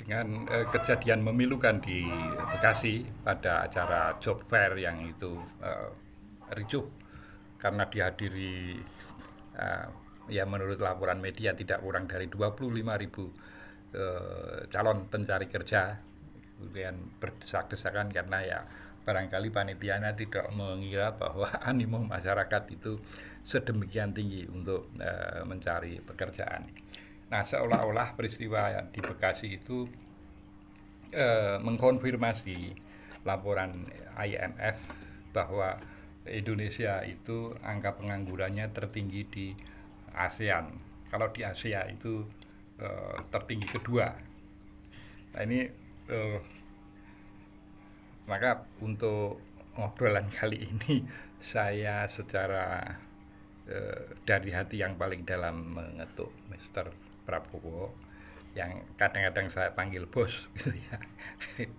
dengan kejadian memilukan di Bekasi pada acara job fair yang itu ricuh karena dihadiri ya menurut laporan media tidak kurang dari 25.000 calon pencari kerja, kemudian berdesak-desakan karena ya barangkali panitianya tidak mengira bahwa animo masyarakat itu sedemikian tinggi untuk mencari pekerjaan. Nah, seolah-olah peristiwa di Bekasi itu mengkonfirmasi laporan IMF bahwa Indonesia itu angka penganggurannya tertinggi di ASEAN. Kalau di Asia itu tertinggi kedua. Nah ini maka untuk ngobrolan kali ini saya secara dari hati yang paling dalam mengetuk Mr. Prabowo yang kadang-kadang saya panggil bos gitu ya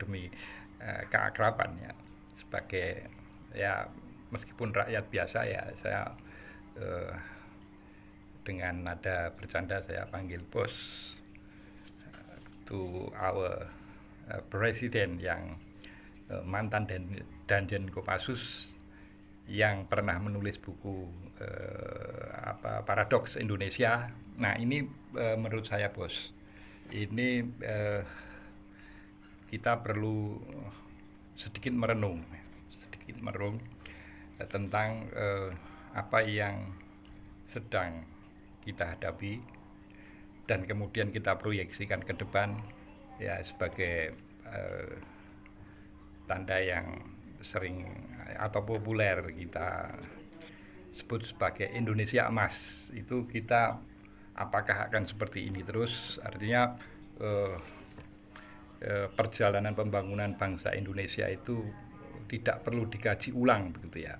demi keakraban ya sebagai ya meskipun rakyat biasa ya saya dengan nada bercanda saya panggil bos to our presiden yang mantan Danjen Kopassus yang pernah menulis buku Paradoks Indonesia. Nah ini menurut saya bos, ini kita perlu sedikit merenung tentang apa yang sedang kita hadapi dan kemudian kita proyeksikan ke depan ya sebagai tanda yang sering atau populer kita sebut sebagai Indonesia emas. Itu kita apakah akan seperti ini terus, artinya perjalanan pembangunan bangsa Indonesia itu tidak perlu dikaji ulang begitu ya.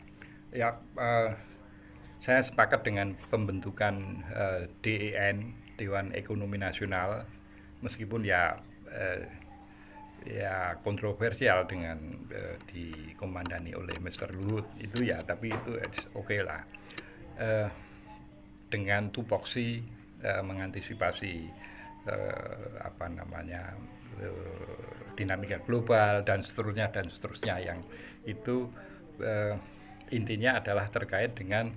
Saya sepakat dengan pembentukan DEN, Dewan Ekonomi Nasional, meskipun ya kontroversial dengan dikomandani oleh Mr. Luhut itu ya, tapi itu oke lah. Dengan tupoksi mengantisipasi dinamika global dan seterusnya yang itu intinya adalah terkait dengan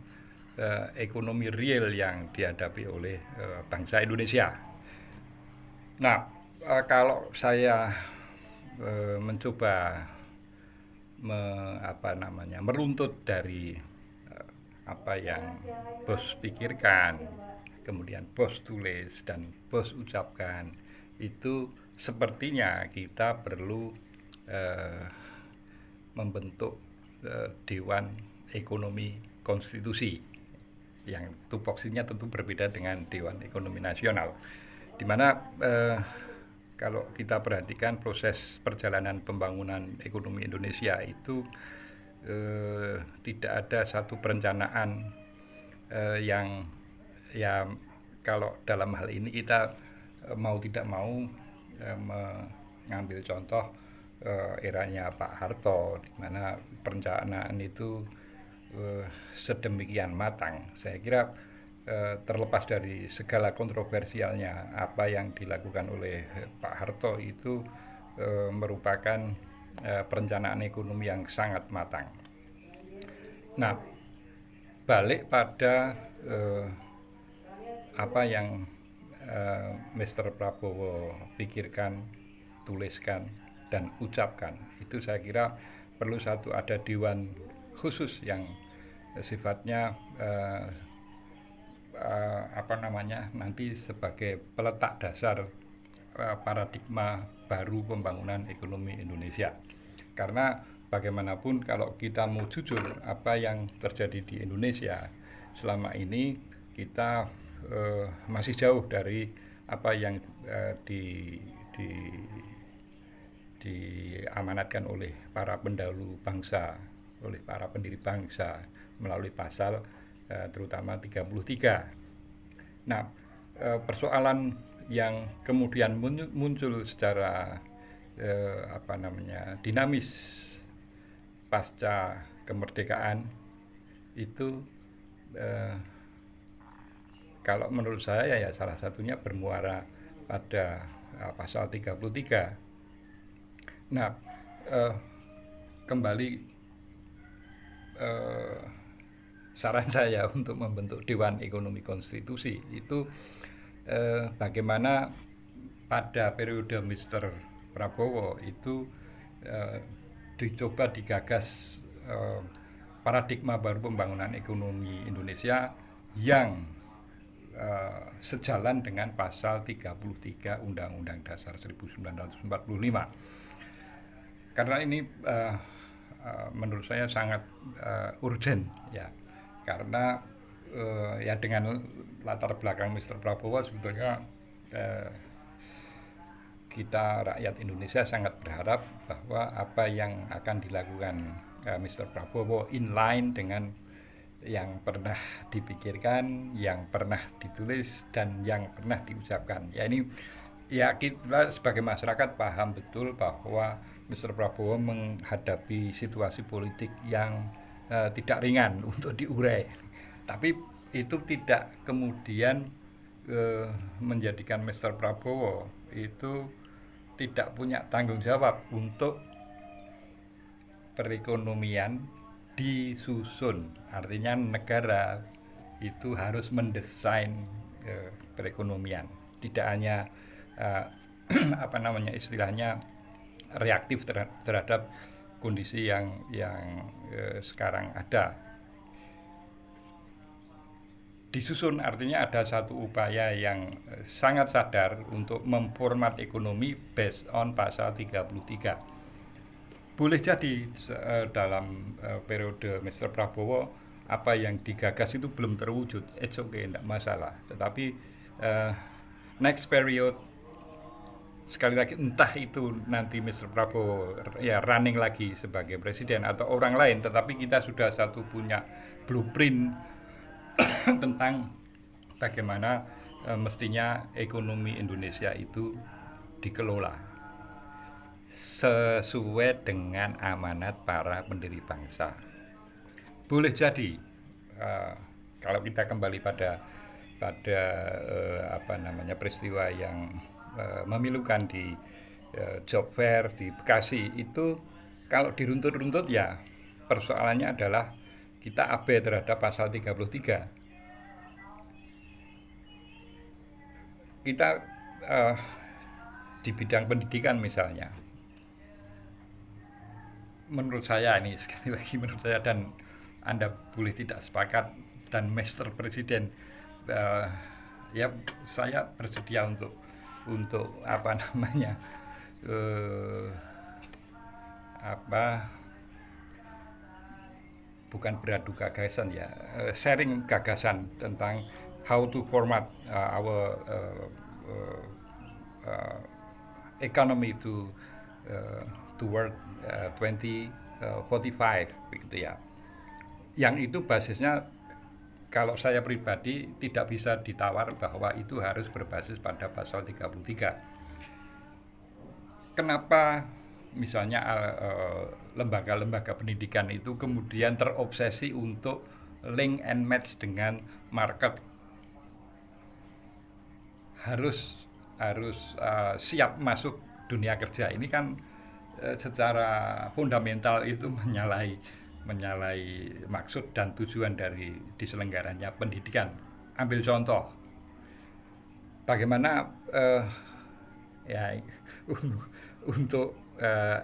ekonomi real yang dihadapi oleh bangsa Indonesia. Nah, kalau saya mencoba meruntut dari apa yang bos pikirkan, kemudian bos tulis dan bos ucapkan, itu sepertinya kita perlu membentuk Dewan Ekonomi Konstitusi yang tupoksinya tentu berbeda dengan Dewan Ekonomi Nasional, di mana kalau kita perhatikan proses perjalanan pembangunan ekonomi Indonesia itu tidak ada satu perencanaan yang ya kalau dalam hal ini kita mau tidak mau mengambil contoh eranya Pak Harto, di mana perencanaan itu sedemikian matang. Saya kira terlepas dari segala kontroversialnya, apa yang dilakukan oleh Pak Harto itu merupakan perencanaan ekonomi yang sangat matang. Nah, balik pada apa yang Mr. Prabowo pikirkan, tuliskan, dan ucapkan, itu saya kira perlu ada dewan khusus yang sifatnya nanti sebagai peletak dasar paradigma baru pembangunan ekonomi Indonesia. Karena bagaimanapun kalau kita mau jujur, apa yang terjadi di Indonesia selama ini kita masih jauh dari apa yang diamanatkan oleh para pendahulu bangsa, oleh para pendiri bangsa melalui pasal terutama 33. Nah, persoalan yang kemudian muncul secara dinamis pasca kemerdekaan itu kalau menurut saya ya salah satunya bermuara pada pasal 33. Nah, eh, kembali eh, saran saya untuk membentuk Dewan Ekonomi Konstitusi itu bagaimana pada periode Mr. Prabowo itu eh, dicoba digagas paradigma baru pembangunan ekonomi Indonesia yang sejalan dengan pasal 33 Undang-Undang Dasar 1945. Karena ini menurut saya sangat urgent ya, karena ya dengan latar belakang Mr. Prabowo sebetulnya kita rakyat Indonesia sangat berharap bahwa apa yang akan dilakukan Mr. Prabowo inline dengan yang pernah dipikirkan, yang pernah ditulis, dan yang pernah diucapkan. Ya ini ya kita sebagai masyarakat paham betul bahwa Mr. Prabowo menghadapi situasi politik yang tidak ringan untuk diurai. Tapi itu tidak kemudian menjadikan Mr. Prabowo itu tidak punya tanggung jawab untuk perekonomian disusun. Artinya negara itu harus mendesain perekonomian, tidak hanya istilahnya reaktif terhadap kondisi yang sekarang ada. Disusun artinya ada satu upaya yang sangat sadar untuk memformat ekonomi based on pasal 33. Boleh jadi dalam periode Mr. Prabowo apa yang digagas itu belum terwujud, it's okay, tidak masalah. Tetapi next period, sekali lagi entah itu nanti Mr. Prabowo ya running lagi sebagai presiden atau orang lain, tetapi kita sudah satu punya blueprint tentang bagaimana mestinya ekonomi Indonesia itu dikelola sesuai dengan amanat para pendiri bangsa. Boleh jadi kalau kita kembali pada peristiwa yang memilukan di job fair di Bekasi itu, kalau diruntut-runtut ya persoalannya adalah kita abai terhadap pasal 33. Kita di bidang pendidikan misalnya, menurut saya ini sekali lagi menurut saya, dan Anda boleh tidak sepakat, dan Mr. Presiden ya saya bersedia untuk bukan beradu gagasan ya, sharing gagasan tentang how to format our economy toward 2045 begitu ya. Yang itu basisnya kalau saya pribadi tidak bisa ditawar bahwa itu harus berbasis pada pasal 33. Kenapa misalnya lembaga-lembaga pendidikan itu kemudian terobsesi untuk link and match dengan market, harus siap masuk dunia kerja. Ini kan secara fundamental itu menyalahi maksud dan tujuan dari diselenggaranya pendidikan. Ambil contoh, bagaimana untuk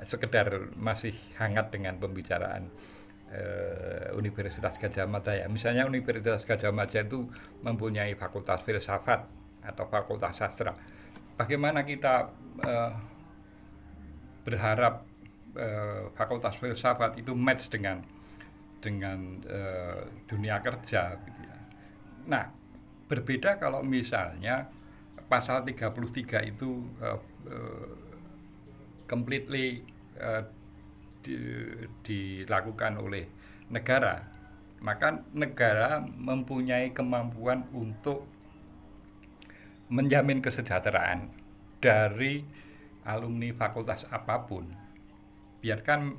sekedar masih hangat dengan pembicaraan Universitas Gadjah Mada ya. Misalnya Universitas Gadjah Mada itu mempunyai fakultas filsafat atau fakultas sastra. Bagaimana kita berharap fakultas filsafat itu match dengan dunia kerja gitu ya. Nah, berbeda kalau misalnya pasal 33 itu completely dilakukan oleh negara, maka negara mempunyai kemampuan untuk menjamin kesejahteraan dari alumni fakultas apapun. Biarkan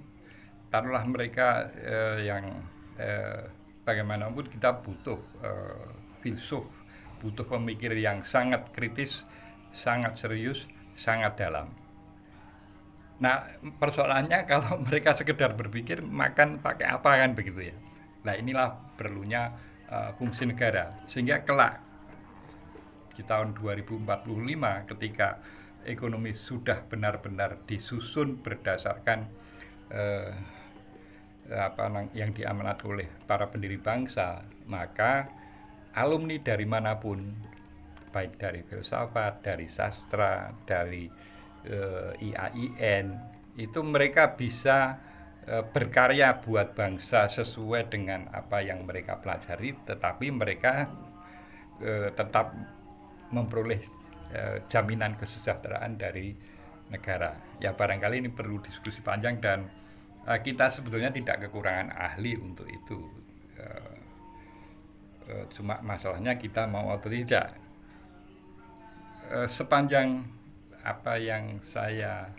taruhlah mereka yang bagaimanapun kita butuh filsuf, butuh pemikir yang sangat kritis, sangat serius, sangat dalam. Nah, persoalannya kalau mereka sekedar berpikir makan pakai apa kan begitu ya. Nah, inilah perlunya fungsi negara. Sehingga kelak di tahun 2045 ketika ekonomi sudah benar-benar disusun berdasarkan eh, yang diamanat oleh para pendiri bangsa, maka alumni dari manapun, baik dari filsafat, dari sastra, dari IAIN, itu mereka bisa berkarya buat bangsa sesuai dengan apa yang mereka pelajari, tetapi mereka tetap memperoleh jaminan kesejahteraan dari negara. Ya barangkali ini perlu diskusi panjang dan kita sebetulnya tidak kekurangan ahli untuk itu. Cuma masalahnya kita mau atau tidak. Sepanjang apa yang saya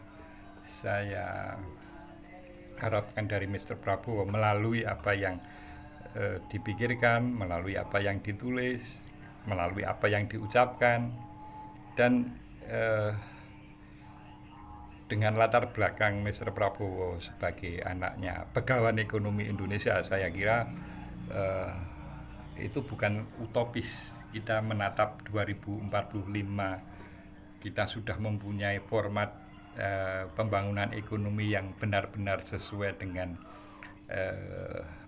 harapkan dari Mr. Prabowo melalui apa yang dipikirkan, melalui apa yang ditulis, melalui apa yang diucapkan, dan dengan latar belakang Mr. Prabowo sebagai anaknya Begawan Ekonomi Indonesia, saya kira itu bukan utopis. Kita menatap 2045, kita sudah mempunyai format pembangunan ekonomi yang benar-benar sesuai dengan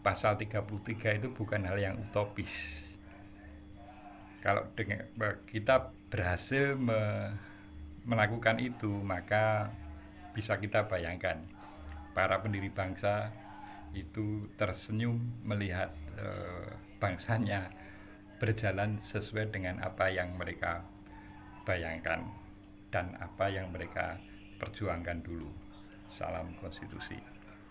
pasal 33 itu bukan hal yang utopis. Kalau kita berhasil melakukan itu, maka bisa kita bayangkan para pendiri bangsa itu tersenyum melihat bangsanya berjalan sesuai dengan apa yang mereka bayangkan dan apa yang mereka perjuangkan dulu. Salam konstitusi.